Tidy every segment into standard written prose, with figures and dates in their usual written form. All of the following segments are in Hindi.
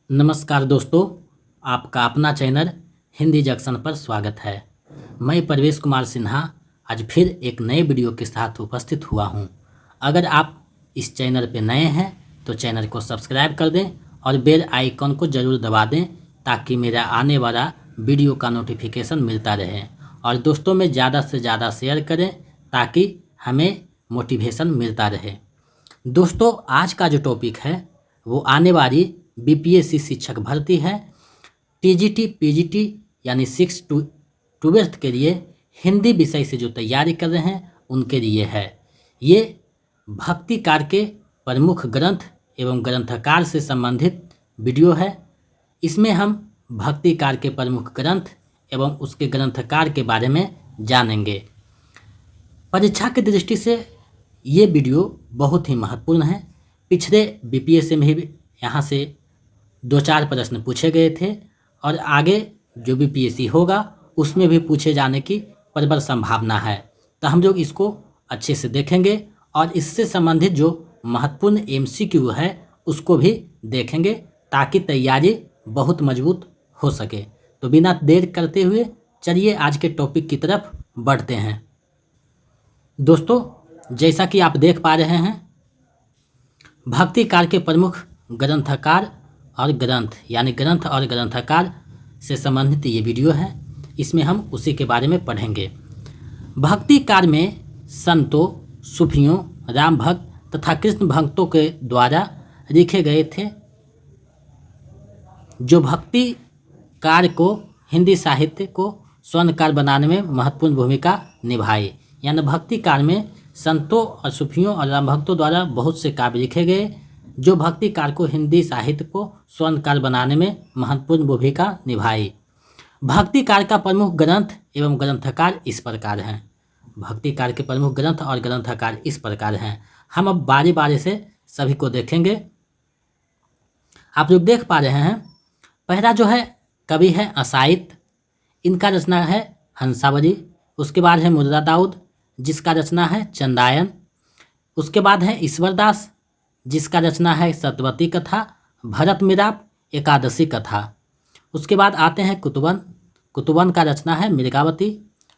नमस्कार दोस्तों, आपका अपना चैनल हिंदी जंक्शन पर स्वागत है। मैं परवेश कुमार सिन्हा आज फिर एक नए वीडियो के साथ उपस्थित हुआ हूं। अगर आप इस चैनल पर नए हैं तो चैनल को सब्सक्राइब कर दें और बेल आइकन को ज़रूर दबा दें ताकि मेरा आने वाला वीडियो का नोटिफिकेशन मिलता रहे। और दोस्तों में ज़्यादा से ज़्यादा शेयर करें ताकि हमें मोटिवेशन मिलता रहे। दोस्तों, आज का जो टॉपिक है वो आने वाली बीपीएससी शिक्षक भर्ती है। टीजीटी पीजीटी यानी 6 to 12 के लिए हिंदी विषय से जो तैयारी कर रहे हैं उनके लिए है। ये भक्तिकार के प्रमुख ग्रंथ एवं ग्रंथकार से संबंधित वीडियो है। इसमें हम भक्तिकार के प्रमुख ग्रंथ एवं उसके ग्रंथकार के बारे में जानेंगे। परीक्षा की दृष्टि से ये वीडियो बहुत ही महत्वपूर्ण है। पिछले बीपीएससी में भी यहाँ से 2-4 प्रश्न पूछे गए थे और आगे जो बीपीएससी होगा उसमें भी पूछे जाने की प्रबल संभावना है। तो हम लोग इसको अच्छे से देखेंगे और इससे संबंधित जो महत्वपूर्ण एमसीक्यू है उसको भी देखेंगे ताकि तैयारी बहुत मजबूत हो सके। तो बिना देर करते हुए चलिए आज के टॉपिक की तरफ बढ़ते हैं। दोस्तों, जैसा कि आप देख पा रहे हैं, भक्तिकार के प्रमुख ग्रंथकार और ग्रंथ यानी ग्रंथ और ग्रंथकार से संबंधित ये वीडियो है। इसमें हम उसी के बारे में पढ़ेंगे। भक्तिकार में संतों, सूफियों, राम भक्त तथा कृष्ण भक्तों के द्वारा लिखे गए थे जो भक्ति कार्य को हिंदी साहित्य को स्वर्णकार बनाने में महत्वपूर्ण भूमिका निभाई। यानी भक्ति कार्य में संतों और सूफियों और राम भक्तों द्वारा बहुत से काव्य लिखे गए जो भक्ति कार्य को हिंदी साहित्य को स्वर्णकार बनाने में महत्वपूर्ण भूमिका निभाई। भक्ति कार्य का प्रमुख ग्रंथ एवं ग्रंथकार इस प्रकार हैं। भक्ति कार्य के प्रमुख ग्रंथ और ग्रंथकार इस प्रकार हैं। हम अब बारी बारी से सभी को देखेंगे। आप लोग देख पा रहे हैं, पहला जो है कवि है असाइत, इनका रचना है हंसावली। उसके बाद है मुर्रा दाऊद जिसका रचना है चंदायन। उसके बाद है ईश्वरदास जिसका रचना है सतवती कथा, भरत मिराप एकादशी कथा। उसके बाद आते हैं कुतुबन, कुतुबन का रचना है मृगावती।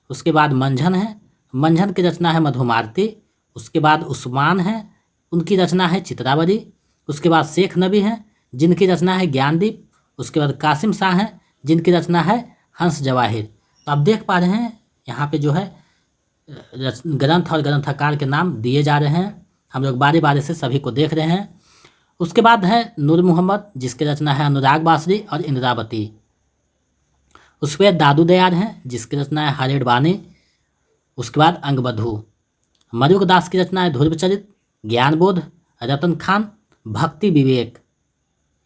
उसके बाद मंझन है, मंझन की रचना है मधुमारती। उसके बाद उस्मान है, उनकी रचना है चित्रावली। उसके बाद शेख नबी हैं जिनकी रचना है ज्ञानदीप। उसके बाद कासिम शाह हैं जिनकी रचना है हंस जवाहिर। तो आप देख पा रहे हैं यहाँ पे जो है ग्रंथ और ग्रंथकार के नाम दिए जा रहे हैं। हम लोग बारी बारी से सभी को देख रहे हैं। उसके बाद है नूर मोहम्मद जिसकी रचना है अनुराग बासरी और इंद्रावती। उसके बाद दादू दयाल हैं जिसकी रचना है हरेड़ बानी। उसके बाद अंगबधू। मरुक दास की रचना है ध्रुवचरित, ज्ञानबोध, रतन खान, भक्ति विवेक।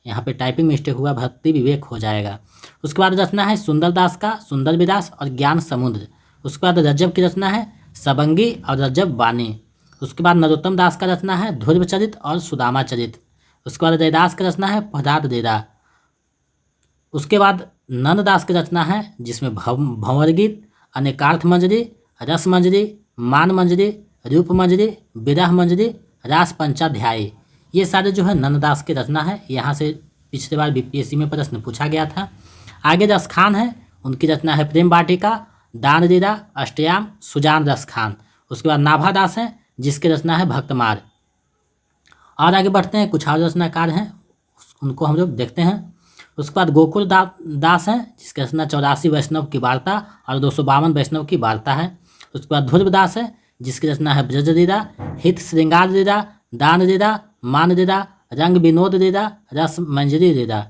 यहाँ पे टाइपिंग मिस्टेक हुआ, भक्ति विवेक हो जाएगा। उसके बाद रचना है सुंदर दास का सुंदर विलास और ज्ञान समुद्र। उसके बाद रज्जब की रचना है सबंगी और रज्जब बानी। उसके बाद नरोत्तम दास का रचना है ध्रुव चरित और सुदामा चरित। उसके बाद रैदास का रचना है प्रहलाद रेदा। उसके बाद नंददास की रचना है जिसमें भंवर गीत, अनेकार्थ मंजरी, रस मंजरी, मान मंजरी, रूप मंजरी, विरह मंजरी, रास पंचाध्यायी, ये सारे जो है नंददास की रचना है। यहाँ से पिछले बार बीपीएससी में प्रश्न पूछा गया था। आगे रस खान है, उनकी रचना है प्रेम वाटिका, दान रीरा, अष्टयाम, सुजान रस खान। उसके बाद नाभा दास हैं जिसकी रचना है भक्तमार। और आगे बढ़ते हैं, कुछ और रचनाकार हैं उनको हम लोग देखते हैं। उसके बाद गोकुल दास हैं जिसकी रचना 84 वैष्णव की वार्ता और 252 वैष्णव की वार्ता है। उसके बाद ध्रुव दास है जिसकी रचना है ब्रज रीरा, हित श्रृंगार रीरा, दान रीरा, मान रीरा, रंग विनोद रीरा, रस मंजरी रीरा।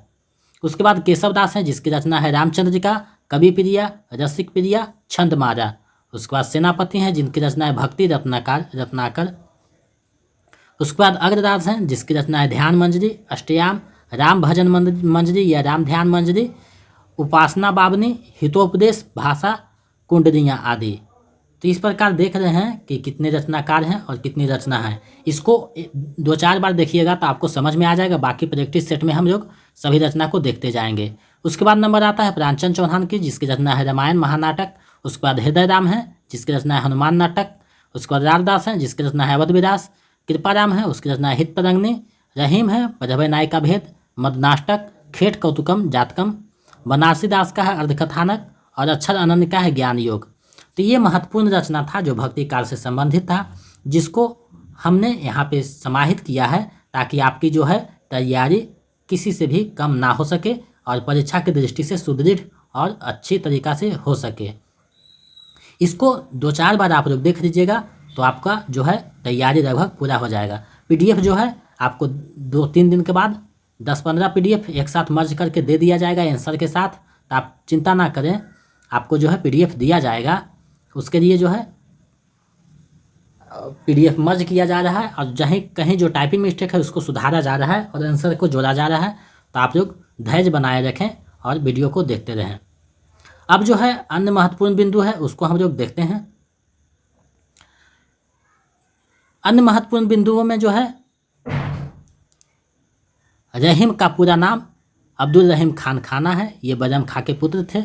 उसके बाद केशव दास हैं जिसकी रचना है रामचंद्रिका, कवि प्रिया, रसिक प्रिया, छंद मारा। उसके बाद सेनापति हैं जिनकी रचना है भक्ति रत्नाकर। उसके बाद अग्रदास हैं जिसकी रचना है ध्यान मंजरी, अष्टयाम, राम भजन मंजरी या राम ध्यान मंजरी, उपासना बावनी, हितोपदेश, भाषा, कुंडलियाँ आदि। तो इस प्रकार देख रहे हैं कि कितने रचनाकार हैं और कितनी रचना है। इसको 2-4 बार देखिएगा तो आपको समझ में आ जाएगा। बाकी प्रैक्टिस सेट में हम लोग सभी रचना को देखते जाएंगे। उसके बाद नंबर आता है प्रेमचंद चौहान की जिसकी रचना है रामायण महानाटक। उसके बाद हृदय राम है जिसकी रचना है हनुमान नाटक। उसके बाद रामदास हैं जिसकी रचना है अवध विलास। कृपाराम है उसकी रचना है हित तरंगिणी। रहीम है पदभय नायिका भेद, मदनाष्टक, खेट कौतुकम जातकम, बनारसी दास का है अर्धकथानक और अक्षर अनन्य का है ज्ञान योग। तो ये महत्वपूर्ण रचना था जो भक्ति काल से संबंधित था, जिसको हमने यहाँ पे समाहित किया है ताकि आपकी जो है तैयारी किसी से भी कम ना हो सके और परीक्षा की दृष्टि से सुदृढ़ और अच्छी तरीक़ा से हो सके। इसको 2-4 बार आप लोग देख लीजिएगा तो आपका जो है तैयारी लगभग पूरा हो जाएगा। PDF जो है आपको 2-3 दिन के बाद 10-15 PDF एक साथ मर्ज करके दे दिया जाएगा आंसर के साथ, तो आप चिंता ना करें, आपको जो है PDF दिया जाएगा। उसके लिए जो है PDF मर्ज किया जा रहा है और जहीं कहीं जो टाइपिंग मिस्टेक है उसको सुधारा जा रहा है और आंसर को जोड़ा जा रहा है। तो आप लोग धैर्य बनाए रखें और वीडियो को देखते रहें। अब जो है अन्य महत्वपूर्ण बिंदु है उसको हम लोग देखते हैं। अन्य महत्वपूर्ण बिंदुओं में जो है रहीम का पूरा नाम अब्दुल रहीम खान खाना है, ये बजम खां के पुत्र थे।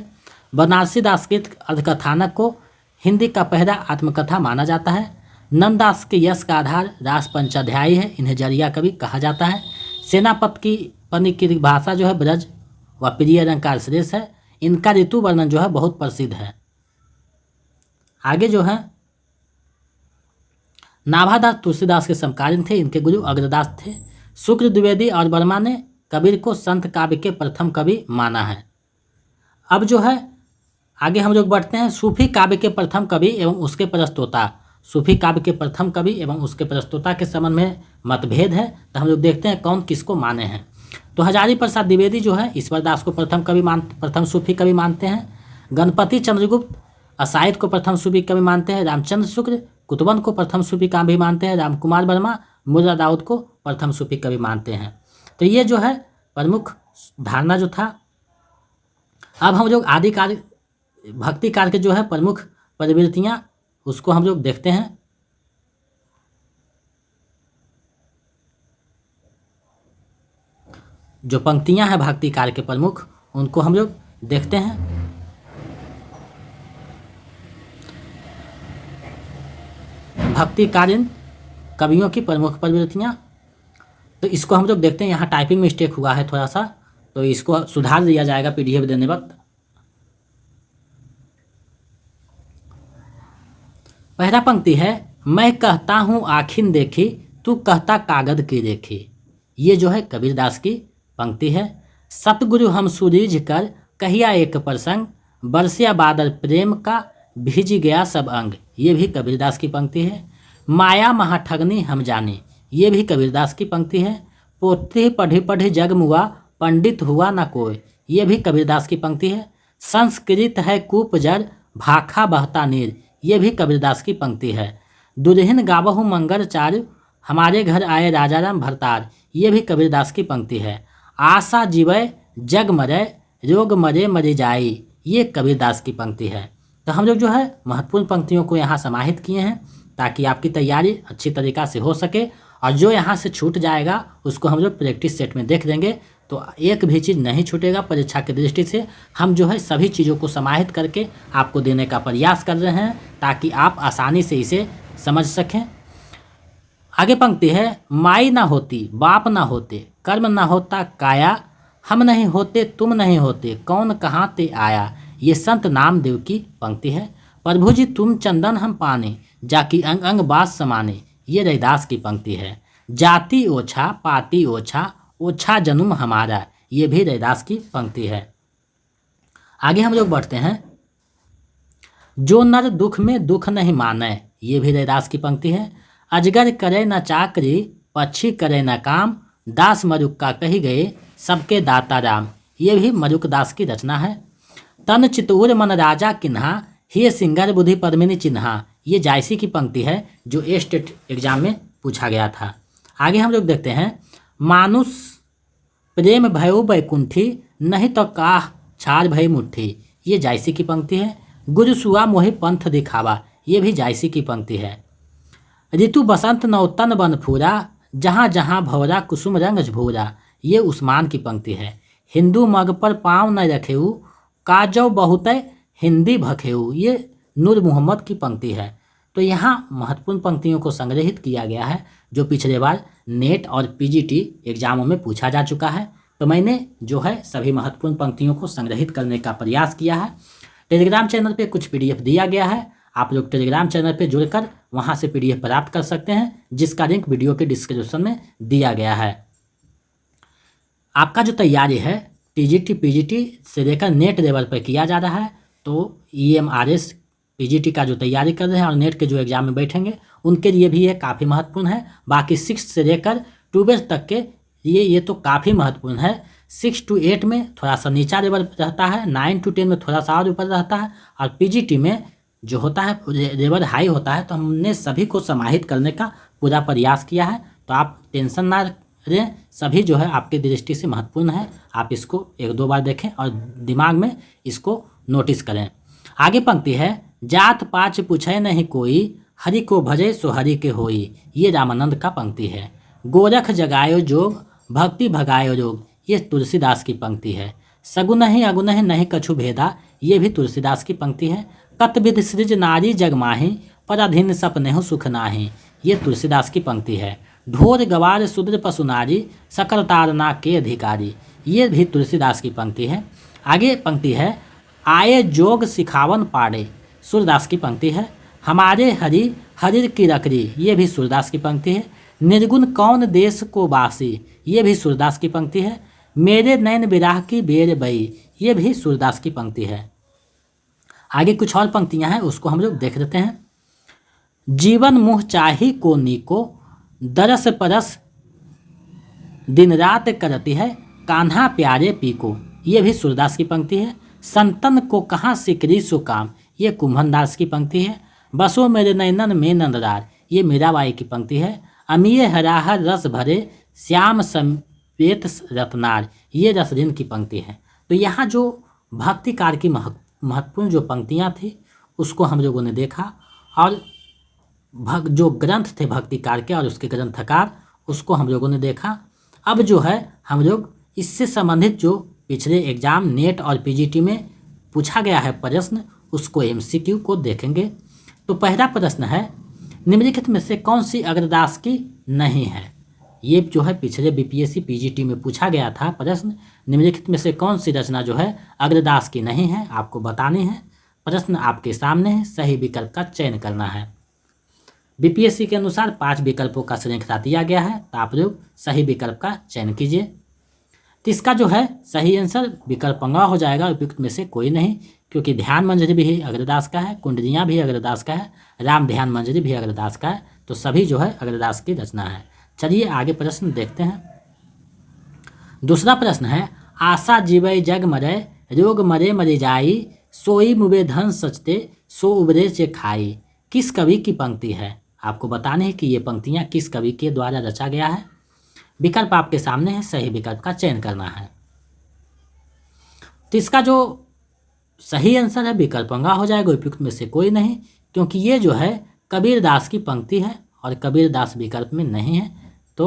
बनारसी दास के अर्धकथानक को हिंदी का पहला आत्मकथा माना जाता है। नंददास के यश का आधार रास पंचाध्यायी है, इन्हें जरिया कवि कहा जाता है। सेनापति की पनी की भाषा जो है ब्रज व प्रिय अलंकार श्रेष्ठ है। इनका ऋतु वर्णन जो है बहुत प्रसिद्ध है। आगे जो है नाभादास तुलसीदास के समकालीन थे, इनके गुरु अग्रदास थे। शुक्र द्विवेदी और वर्मा ने कबीर को संत काव्य के प्रथम कवि माना है। अब जो है आगे हम लोग बढ़ते हैं। सूफी काव्य के प्रथम कवि एवं उसके प्रस्तोता, सूफी काव्य के प्रथम कवि एवं उसके प्रस्तोता के संबंध में मतभेद है, तो हम लोग देखते हैं कौन किसको माने हैं। तो हजारी प्रसाद द्विवेदी जो है ईश्वर दास को प्रथम सूफी कवि मानते हैं। गणपति चंद्रगुप्त असाइद को प्रथम सूफी कवि मानते हैं। रामचंद्र शुक्ल कुतुबन को प्रथम सूफी कवि मानते हैं। रामकुमार वर्मा मुर्रा दाऊद को प्रथम सूफी कवि मानते हैं। तो ये जो है प्रमुख धारणा जो था। अब हम लोग आदिकाल भक्ति काल के जो है प्रमुख प्रवृत्तियाँ उसको हम लोग देखते हैं। जो पंक्तियां हैं भक्ति काल के प्रमुख उनको हम लोग देखते हैं। भक्तिकालीन कवियों की प्रमुख प्रवृत्तियां, तो इसको हम लोग देखते हैं। यहाँ टाइपिंग मिस्टेक हुआ है थोड़ा सा, तो इसको सुधार दिया जाएगा PDF देने वक्त। पहला पंक्ति है, मैं कहता हूँ आखिन देखी, तू कहता कागज की देखी। ये जो है कबीरदास की पंक्ति है। सतगुरु हम सूरीझ कर कहिया एक प्रसंग, बरसिया बादल प्रेम का भीज गया सब अंग। ये भी कबीरदास की पंक्ति है। माया महाठगनी हम जाने, ये भी कबीरदास की पंक्ति है। पोथी पढ़ी पढ़ी जग मुआ, पंडित हुआ न कोई, ये भी कबीरदास की पंक्ति है। संस्कृत है कूप जड़, भाखा बहता नीर, ये भी कबीरदास की पंक्ति है। दुल्हन गावहु मंगल चारु, हमारे घर आए राजाराम भरतार, ये भी कबीरदास की पंक्ति है। आशा जीवय जग मरे, रोग मरे मरे जाई, ये कबीरदास की पंक्ति है। तो हम लोग जो है महत्वपूर्ण पंक्तियों को यहाँ समाहित किए हैं ताकि आपकी तैयारी अच्छी तरीक़ा से हो सके, और जो यहाँ से छूट जाएगा उसको हम लोग प्रैक्टिस सेट में देख देंगे, तो एक भी चीज़ नहीं छूटेगा। परीक्षा की दृष्टि से हम जो है सभी चीज़ों को समाहित करके आपको देने का प्रयास कर रहे हैं ताकि आप आसानी से इसे समझ सकें। आगे पंक्ति है, माई ना होती बाप ना होते, कर्म ना होता काया, हम नहीं होते तुम नहीं होते, कौन कहाँ ते आया। ये संत नामदेव की पंक्ति है। प्रभु जी तुम चंदन हम पाने, जाकी अंग अंग बास समाने, ये रैदास की पंक्ति है। जाति ओछा पाति ओछा, ओछा जन्म हमारा, ये भी रैदास की पंक्ति है। आगे हम लोग बढ़ते हैं। जो नर दुख में दुख नहीं माने, ये भी रैदास की पंक्ति है। अजगर करे न चाकरी, पक्षी करे न काम, दास मरुक का कही गए, सबके दाता राम, ये भी मरुक दास की रचना है। तन चितूर मन राजा किन्हा, हे सिंगर बुद्धि पद्मिनी चिन्हा, ये जायसी की पंक्ति है जो स्टेट एग्जाम में पूछा गया था। आगे हम लोग देखते हैं। मानुष प्रेम भयो बैकुंठी, नहीं तो काह छार भय मुट्ठी, ये जायसी की पंक्ति है। गुरु सुआ मोहि पंथ दिखावा, ये भी जायसी की पंक्ति है। ऋतु बसंत नौतन बन फूरा, जहाँ जहाँ भौरा कुसुम रंग झभूरा, ये उस्मान की पंक्ति है। हिंदू मग पर पाँव न रखेऊ, काजौ बहुत हिंदी भखेऊ, ये नूर मोहम्मद की पंक्ति है। तो यहाँ महत्वपूर्ण पंक्तियों को संग्रहित किया गया है जो पिछले बार नेट और PGT एग्जामों में पूछा जा चुका है। तो मैंने जो है सभी महत्वपूर्ण पंक्तियों को संग्रहित करने का प्रयास किया है। टेलीग्राम चैनल पे कुछ PDF दिया गया है, आप लोग टेलीग्राम चैनल पे जुड़कर वहाँ से PDF प्राप्त कर सकते हैं, जिसका लिंक वीडियो के डिस्क्रिप्शन में दिया गया है। आपका जो तैयारी है TGT PGT से लेकर नेट लेवल पर किया जा रहा है, तो EMRS PGT का जो तैयारी कर रहे हैं और नेट के जो एग्जाम में बैठेंगे उनके लिए भी ये काफ़ी महत्वपूर्ण है। बाकी 6 से लेकर 12 तक के ये तो काफ़ी महत्वपूर्ण है। 6 to 8 में थोड़ा सा नीचा लेवल रहता है, 9 to 10 में थोड़ा सा और ऊपर रहता है, और PGT में जो होता है लेवल हाई होता है। तो हमने सभी को समाहित करने का पूरा प्रयास किया है, तो आप टेंशन ना लें, सभी जो है आपकी दृष्टि से महत्वपूर्ण है। आप इसको 1-2 बार देखें और दिमाग में इसको नोटिस करें। आगे पंक्ति है, जात पाच पूछे नहीं कोई, हरि को भजे सो हरि के होई। ये रामानंद का पंक्ति है। गोरख जगायो जोग, भक्ति भगायो रोग, ये तुलसीदास की पंक्ति है। सगुन ही अगुन ही नहीं कछु भेदा, ये भी तुलसीदास की पंक्ति है। कत विधि सृज नारी जग माही, पराधीन सपने हो सुख नाही, ये तुलसीदास की पंक्ति है। ढोर गवार शूद्र पशु नारी, सकल तारना के अधिकारी, ये भी तुलसीदास की पंक्ति है। आगे पंक्ति है, आए जोग सिखावन पाड़े, सूरदास की पंक्ति है। हमारे हरि हरिर की रकरी, ये भी सूरदास की पंक्ति है। निर्गुण कौन देश को बासी, ये भी सूरदास की पंक्ति है। मेरे नैन विराह की बेर बई, ये भी सूरदास की पंक्ति है। आगे कुछ और पंक्तियां हैं, उसको हम लोग देख लेते हैं। जीवन मुँह चाही को नीको, दरस परस दिन रात करती है, कान्हा प्यारे पीको, ये भी सूरदास की पंक्ति है। संतन को कहाँ सिकरी सो काम, ये कुंभनदास की पंक्ति है। बसो मेरे नैनन में नंदरार, ये मीराबाई की पंक्ति है। अमीय हराहर रस भरे, श्याम समेत रत्नार, ये रसरिन की पंक्ति है। तो यहाँ जो भक्तिकार की महत्वपूर्ण जो पंक्तियाँ थी उसको हम लोगों ने देखा, और जो ग्रंथ थे भक्तिकार के और उसके ग्रंथकार, उसको हम लोगों ने देखा। अब जो है हम लोग इससे संबंधित जो पिछले एग्जाम नेट और PGT में पूछा गया है प्रश्न, उसको MCQ को देखेंगे। तो पहला प्रश्न है, निम्नलिखित में से कौन सी अग्रदास की नहीं है। ये जो है पिछले BPSC PGT में पूछा गया था प्रश्न, निम्नलिखित में से कौन सी रचना जो है अग्रदास की नहीं है, आपको बतानी है। प्रश्न आपके सामने है, सही विकल्प का चयन करना है। BPSC के अनुसार 5 विकल्पों का श्रृंखला दिया गया है, तो आप लोग सही विकल्प का चयन कीजिए। तो इसका जो है सही आंसर विकल्प पंगा हो जाएगा, उपयुक्त में से कोई नहीं, क्योंकि ध्यान मंजरी भी अग्रदास का है, कुंडलियाँ भी अग्रदास का है, राम ध्यान मंजरी भी अग्रदास का है, तो सभी जो है अग्रदास की रचना है। चलिए आगे प्रश्न देखते हैं। दूसरा प्रश्न है, आशा जीवै जग मरै, रोग मरे मरे जाई, सोई मुबे धन सचते, सो उबरे चे खाई, किस कवि की पंक्ति है। आपको बताने है कि ये पंक्तियाँ किस कवि के द्वारा रचा गया है। विकल्प आपके सामने है, सही विकल्प का चयन करना है। तो इसका जो सही आंसर है विकल्प पंगा हो जाएगा, उपयुक्त में से कोई नहीं, क्योंकि ये जो है कबीरदास की पंक्ति है और कबीरदास विकल्प में नहीं है, तो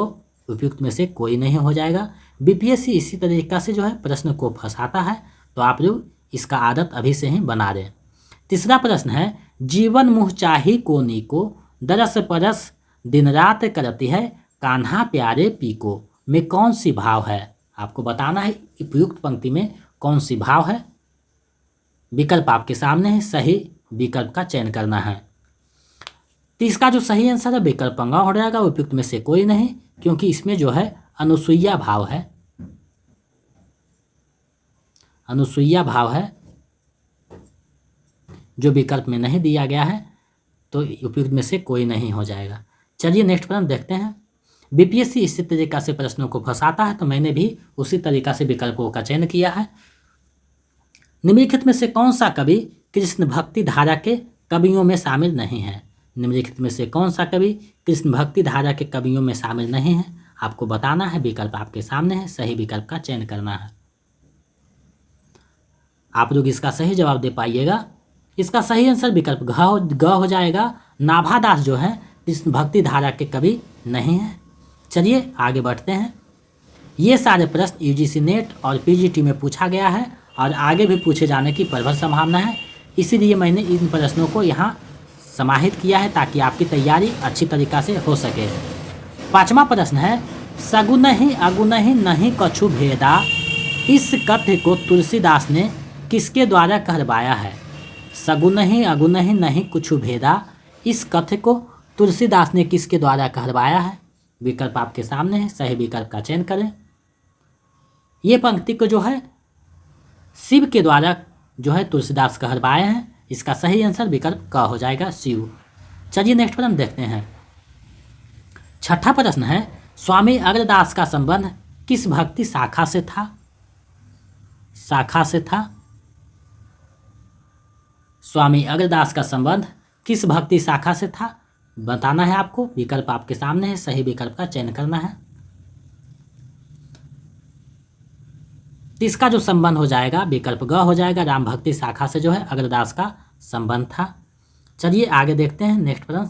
उपयुक्त में से कोई नहीं हो जाएगा। BPSC इसी तरीका से जो है प्रश्न को फंसाता है, तो आप लोग इसका आदत अभी से ही बना दें। तीसरा प्रश्न है, जीवन मुँह चाही को नीको, दरस परस दिन रात करती है, कान्हा प्यारे पीको, में कौन सी भाव है। आपको बताना है उपयुक्त पंक्ति में कौन सी भाव है। विकल्प आपके सामने है, सही विकल्प का चयन करना है। तो इसका जो सही आंसर है विकल्प पंगा हो जाएगा, उपयुक्त में से कोई नहीं, क्योंकि इसमें जो है अनुसुईया भाव है, अनुसुईया भाव है जो विकल्प में नहीं दिया गया है, तो उपयुक्त में से कोई नहीं हो जाएगा। चलिए नेक्स्ट प्रश्न देखते हैं। BPSC इसी तरीका से प्रश्नों को फंसाता है, तो मैंने भी उसी तरीका से विकल्पों का चयन किया है। निम्नलिखित में से कौन सा कवि कृष्ण भक्ति धारा के कवियों में शामिल नहीं है। निम्नलिखित में से कौन सा कवि कृष्ण भक्ति धारा के कवियों में शामिल नहीं है, आपको बताना है। विकल्प आपके सामने है, सही विकल्प का चयन करना है। आप लोग इसका सही जवाब दे पाइएगा। इसका सही आंसर विकल्प ग हो जाएगा। नाभादास जो है कृष्ण भक्ति धारा के कवि नहीं है। चलिए आगे बढ़ते हैं। ये सारे प्रश्न UGC नेट और PGT में पूछा गया है और आगे भी पूछे जाने की प्रबल संभावना है, इसीलिए मैंने इन प्रश्नों को यहाँ समाहित किया है ताकि आपकी तैयारी अच्छी तरीक़ा से हो सके। 5वां प्रश्न है, सगुनहि अगुनहि नहीं कछु भेदा, इस कथ्य को तुलसीदास ने किसके द्वारा कहलवाया है? सगुनहि अगुनहि नहीं कुछ भेदा, इस कथ्य को तुलसीदास ने किसके द्वारा कहलवाया है? विकल्प आपके सामने है, सही विकल्प का चयन करें। ये पंक्ति को जो है शिव के द्वारा जो है तुलसीदास कहलवाए हैं। इसका सही आंसर विकल्प क हो जाएगा, शिव। चलिए नेक्स्ट प्रश्न देखते हैं। छठा प्रश्न है, स्वामी अग्रदास का संबंध किस भक्ति शाखा से था? स्वामी अग्रदास का संबंध किस भक्ति शाखा से था बताना है आपको। विकल्प आपके सामने है, सही विकल्प का चयन करना है। तो इसका जो संबंध हो जाएगा विकल्प ग हो जाएगा। राम भक्ति शाखा से जो है अग्रदास का संबंध था। चलिए आगे देखते हैं नेक्स्ट प्रश्न।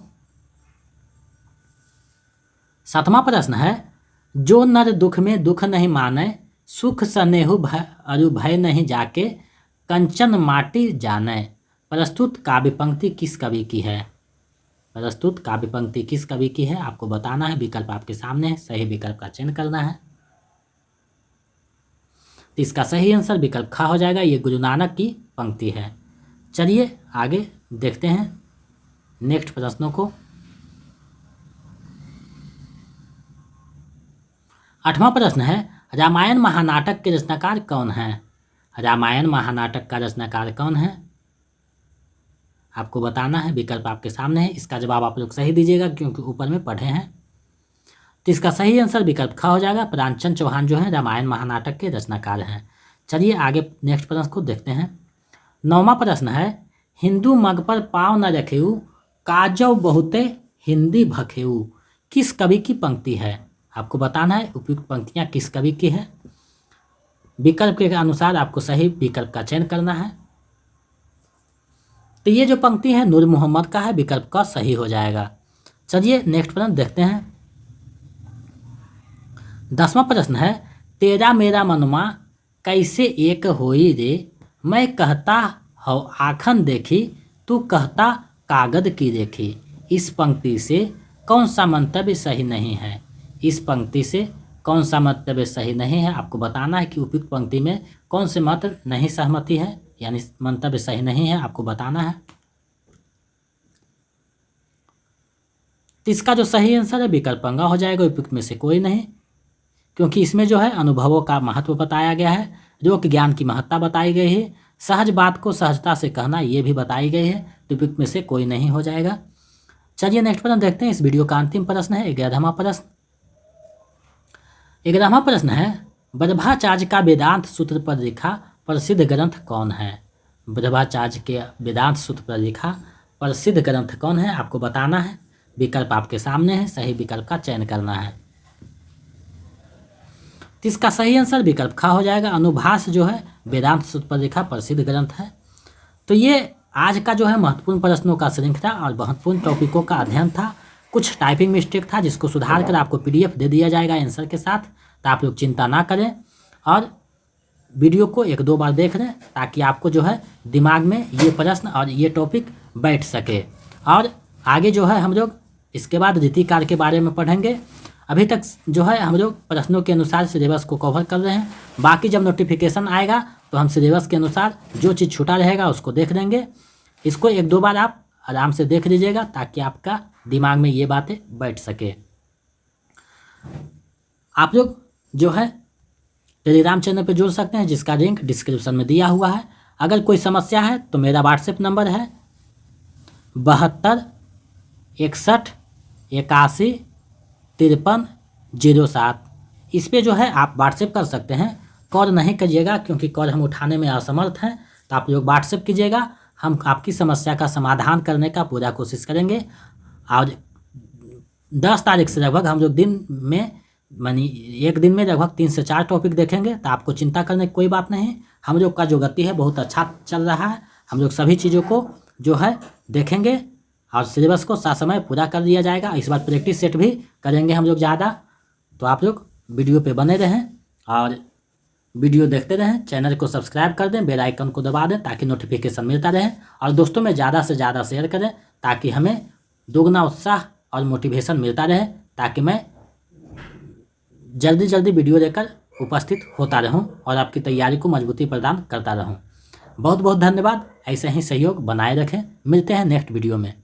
सातवां प्रश्न है, जो नर दुख में दुख नहीं माने, सुख सनेहु अरु भय नहीं जाके, कंचन माटी जाने। प्रस्तुत काव्य पंक्ति किस कवि की है? प्रस्तुत काव्य पंक्ति किस कवि की है आपको बताना है। विकल्प आपके सामने है, सही विकल्प का चयन करना है। तो इसका सही आंसर विकल्प ख हो जाएगा। ये गुरु नानक की पंक्ति है। चलिए आगे देखते हैं नेक्स्ट प्रश्नों को। 8वां प्रश्न है, रामायण महानाटक के रचनाकार कौन है? रामायण महानाटक का रचनाकार कौन है आपको बताना है। विकल्प आपके सामने है। इसका जवाब आप लोग सही दीजिएगा क्योंकि ऊपर में पढ़े हैं। तो इसका सही आंसर विकल्प ख हो जाएगा। प्राणचंद चौहान जो है रामायण महानाटक के रचनाकार हैं। चलिए आगे नेक्स्ट प्रश्न को देखते हैं। 9वां प्रश्न है, हिंदू मग पर पाँव न रखेऊ, काजव बहुते हिंदी भखेऊ। किस कवि की पंक्ति है आपको बताना है। उपयुक्त पंक्तियाँ किस कवि की है। विकल्प के अनुसार आपको सही विकल्प का चयन करना है। तो ये जो पंक्ति है नूर मोहम्मद का है। विकल्प का सही हो जाएगा। चलिए नेक्स्ट प्रश्न देखते हैं। 10वां प्रश्न है, तेरा मेरा मनुमा कैसे एक होई रे, मैं कहता हो आखन देखी, तू कहता कागद की देखी। इस पंक्ति से कौन सा मंतव्य सही नहीं है? इस पंक्ति से कौन सा मंतव्य सही नहीं है आपको बताना है कि उपयुक्त पंक्ति में कौन से मत नहीं सहमति है, यानी मंतव्य सही नहीं है आपको बताना है। तो इसका जो सही आंसर है विकल्प अंगा हो जाएगा। उपयुक्त में से कोई नहीं, क्योंकि इसमें जो है अनुभवों का महत्व बताया गया है, लोक ज्ञान की महत्ता बताई गई है, सहज बात को सहजता से कहना ये भी बताई गई है। तो उपयुक्त में से कोई नहीं हो जाएगा। चलिए नेक्स्ट प्रश्न देखते हैं। इस वीडियो का अंतिम प्रश्न है 11वां प्रश्न। 11वां प्रश्न है, वल्लभाचार्य का वेदांत सूत्र पर लिखा प्रसिद्ध ग्रंथ कौन है? वल्लभाचार्य के वेदांत सूत्र पर लिखा प्रसिद्ध ग्रंथ कौन है आपको बताना है। विकल्प आपके सामने है, सही विकल्प का चयन करना है। तो इसका सही आंसर विकल्प ख हो जाएगा। अनुभास जो है वेदांत सूत्र पर लिखा प्रसिद्ध ग्रंथ है। तो ये आज का जो है महत्वपूर्ण प्रश्नों का श्रृंखला और महत्वपूर्ण टॉपिकों का अध्ययन था। कुछ टाइपिंग मिस्टेक था जिसको सुधार कर आपको PDF दे दिया जाएगा आंसर के साथ। तो आप लोग चिंता ना करें और वीडियो को 1-2 बार देख लें ताकि आपको जो है दिमाग में ये प्रश्न और ये टॉपिक बैठ सके। और आगे जो है हम लोग इसके बाद रीतिकार के बारे में पढ़ेंगे। अभी तक जो है हम लोग प्रश्नों के अनुसार सिलेबस को कवर कर रहे हैं। बाकी जब नोटिफिकेशन आएगा तो हम सिलेबस के अनुसार जो चीज़ छूटा रहेगा उसको देख लेंगे। इसको 1-2 बार आप आराम से देख लीजिएगा ताकि आपका दिमाग में ये बातें बैठ सके। आप लोग जो है टेलीग्राम चैनल पर जुड़ सकते हैं जिसका लिंक डिस्क्रिप्शन में दिया हुआ है। अगर कोई समस्या है तो मेरा व्हाट्सएप नंबर है 72 61 81 53 07। इस पे जो है आप व्हाट्सएप कर सकते हैं। कॉल नहीं करिएगा क्योंकि कॉल हम उठाने में असमर्थ हैं। तो आप लोग व्हाट्सएप कीजिएगा, हम आपकी समस्या का समाधान करने का पूरा कोशिश करेंगे। और 10 तारीख से लगभग हम लोग दिन में एक दिन में लगभग 3 से 4 टॉपिक देखेंगे। तो आपको चिंता करने की कोई बात नहीं। हम लोग का जो गति है बहुत अच्छा चल रहा है। हम लोग सभी चीज़ों को जो है देखेंगे और सिलेबस को समय पूरा कर दिया जाएगा। इस बार प्रैक्टिस सेट भी करेंगे हम लोग ज़्यादा। तो आप लोग वीडियो पे बने रहें और वीडियो देखते रहें। चैनल को सब्सक्राइब कर दें, बेल आइकन को दबा दें ताकि नोटिफिकेशन मिलता रहे। और दोस्तों में ज़्यादा से ज़्यादा शेयर करें ताकि हमें दोगुना उत्साह और मोटिवेशन मिलता रहे, ताकि मैं जल्दी जल्दी वीडियो लेकर उपस्थित होता रहूं और आपकी तैयारी को मजबूती प्रदान करता रहूं। बहुत बहुत धन्यवाद। ऐसे ही सहयोग बनाए रखें। मिलते हैं नेक्स्ट वीडियो में।